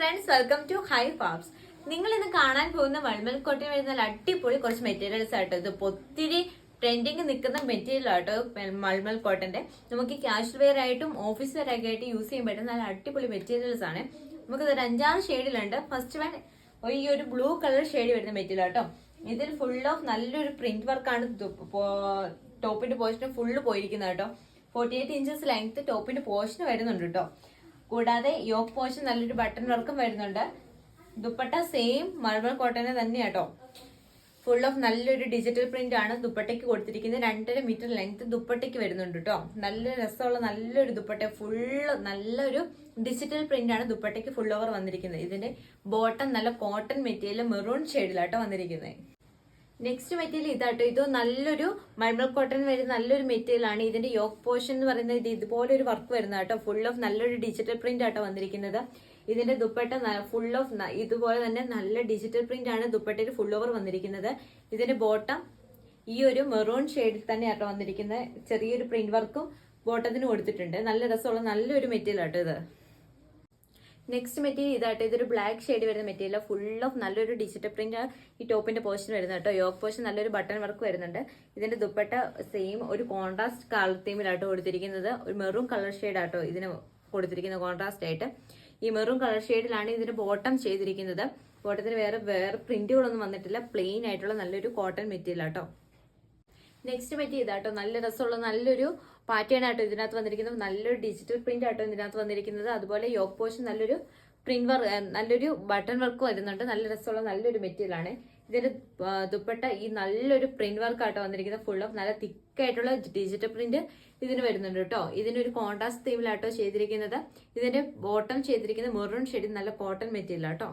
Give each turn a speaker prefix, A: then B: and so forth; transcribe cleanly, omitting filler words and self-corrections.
A: Friends, welcome to hi fabs. നിങ്ങൾ ഇന്ന് കാണാൻ പോകുന്ന മൾമൽ കോട്ടൺ വരുന്ന അടിപൊളി കുറച്ച് മെറ്റീരിയൽസ് ആട്ടോ. ഇത് ഒത്തിരി ട്രെൻഡിങ് നിൽക്കുന്ന മെറ്റീരിയൽ ആട്ടോ മൾമൽ കോട്ടന്റെ. നമുക്ക് കാഷ്വൽ വെയർ ആയിട്ടും ഓഫീസ് വെയർ ഒക്കെ ആയിട്ട് യൂസ് ചെയ്യാൻ പറ്റുന്ന നല്ല അടിപൊളി മെറ്റീരിയൽസ് ആണ്. നമുക്ക് ഒരു 5-6 ഷെയ്ഡിലുണ്ട്. ഫസ്റ്റ് വൺ ഈ ഒരു ബ്ലൂ കളർ ഷെയ്ഡ് വരുന്ന മെറ്റീരിയൽ ആട്ടോ. ഇതിൽ ഫുൾ ഓഫ് നല്ലൊരു പ്രിന്റ് വർക്കാണ്. ടോപ്പിന്റെ പോർഷൻ ഫുള്ള് പോയിരിക്കുന്നത് കേട്ടോ. 48 ഇഞ്ചസ് ലെങ്ത് ടോപ്പിന്റെ പോർഷൻ വരുന്നുണ്ട് കേട്ടോ. കൂടാതെ യോക്ക് പോർഷൻ നല്ലൊരു ബട്ടൺ വർക്കും വരുന്നുണ്ട്. ദുപ്പട്ട സെയിം മൾമൽ കോട്ടനെ തന്നെയാട്ടോ. ഫുൾ ഓഫ് നല്ലൊരു ഡിജിറ്റൽ പ്രിന്റ് ആണ് ദുപ്പട്ടയ്ക്ക് കൊടുത്തിരിക്കുന്നത്. 2.5 മീറ്റർ ലെങ്ത് ദുപ്പട്ടയ്ക്ക് വരുന്നുണ്ട് കേട്ടോ. നല്ല രസമുള്ള നല്ലൊരു ദുപ്പട്ട, ഫുള്ള് നല്ലൊരു ഡിജിറ്റൽ പ്രിന്റ് ആണ് ദുപ്പട്ടയ്ക്ക് ഫുൾ ഓവർ വന്നിരിക്കുന്നത്. ഇതിന്റെ ബോട്ടം നല്ല കോട്ടൺ മെറ്റീരിയൽ മെറൂൺ ഷെയ്ഡിലാട്ടോ വന്നിരിക്കുന്നത്. നെക്സ്റ്റ് മെറ്റീരിയൽ ഇതാട്ടോ. ഇത് നല്ലൊരു മൾമൽ കോട്ടൺ വരുന്ന നല്ലൊരു മെറ്റീരിയൽ ആണ്. ഇതിന്റെ യോക്ക് പോർഷൻ എന്ന് പറയുന്നത് ഇതുപോലെ ഒരു വർക്ക് വരുന്ന കേട്ടോ. ഫുൾ ഓഫ് നല്ലൊരു ഡിജിറ്റൽ പ്രിന്റ് ആട്ടോ വന്നിരിക്കുന്നത്. ഇതിന്റെ ദുപ്പട്ട ഫുൾ ഓഫ് ഇതുപോലെ തന്നെ നല്ല ഡിജിറ്റൽ പ്രിന്റ് ആണ് ദുപ്പട്ടയിൽ ഫുൾ ഓവർ വന്നിരിക്കുന്നത്. ഇതിന്റെ ബോട്ടം ഈ ഒരു മെറൂൺ ഷെയ്ഡിൽ തന്നെ ആട്ടോ വന്നിരിക്കുന്നത്. ചെറിയൊരു പ്രിന്റ് വർക്കും ബോട്ടത്തിന് കൊടുത്തിട്ടുണ്ട്. നല്ല രസമുള്ള നല്ലൊരു മെറ്റീരിയൽ ആട്ടോ ഇത്. നെക്സ്റ്റ് മെറ്റീരിയൽ ഇതാട്ടോ. ഇതൊരു ബ്ലാക്ക് ഷെയ്ഡ് വരുന്ന മെറ്റീരിയൽ. ഫുൾ ഓഫ് നല്ലൊരു ഡിജിറ്റൽ പ്രിന്റ് ഈ ടോപ്പിന്റെ പോർഷൻ വരുന്നത് കേട്ടോ. യോക്ക് പോർഷൻ നല്ലൊരു ബട്ടൺ വർക്ക് വരുന്നുണ്ട്. ഇതിന്റെ ദുപ്പട്ട സെയിം ഒരു കോൺട്രാസ്റ്റ് കളർ തീമിലാട്ടോ കൊടുത്തിരിക്കുന്നത്. ഒരു മെറൂൺ കളർ ഷെയ്ഡ് ആട്ടോ ഇതിന് കൊടുത്തിരിക്കുന്നത് കോൺട്രാസ്റ്റ് ആയിട്ട്. ഈ മെറൂൺ കളർ ഷെയ്ഡിലാണ് ഇതിന്റെ ബോട്ടം ചെയ്തിരിക്കുന്നത്. ബോട്ടത്തിന് വേറെ പ്രിന്റുകളൊന്നും വന്നിട്ടില്ല. പ്ലെയിൻ ആയിട്ടുള്ള നല്ലൊരു കോട്ടൺ മെറ്റീരിയൽ ആട്ടോ. നെക്സ്റ്റ് മെറ്റീരിയൽ ഇതാട്ടോ. നല്ല രസമുള്ള നല്ലൊരു പാറ്റേൺ ആട്ടോ ഇതിനകത്ത് വന്നിരിക്കുന്നത്. നല്ലൊരു ഡിജിറ്റൽ പ്രിന്റ് ആട്ടോ ഇതിനകത്ത് വന്നിരിക്കുന്നത്. അതുപോലെ യോക്ക് പോർഷൻ നല്ലൊരു പ്രിന്റ് വർക്ക്, നല്ലൊരു ബട്ടൺ വർക്ക് വരുന്നുണ്ട്. നല്ല രസമുള്ള നല്ലൊരു മെറ്റീരിയൽ ആണ്. ഇതിന്റെ ദുപ്പട്ട ഈ നല്ലൊരു പ്രിന്റ് വർക്ക് ആട്ടോ വന്നിരിക്കുന്നത്. ഫുൾ ഓഫ് നല്ല തിക്കായിട്ടുള്ള ഡിജിറ്റൽ പ്രിന്റ് ഇതിന് വരുന്നുണ്ട് കേട്ടോ. ഇതിനൊരു കോൺട്രാസ്റ്റ് തീമിലാട്ടോ ചെയ്തിരിക്കുന്നത്. ഇതിന്റെ ബോട്ടം ചെയ്തിരിക്കുന്നത് മെറൂൺ ഷെയ്ഡിൽ നല്ല കോട്ടൺ മെറ്റീരിയൽ ആട്ടോ.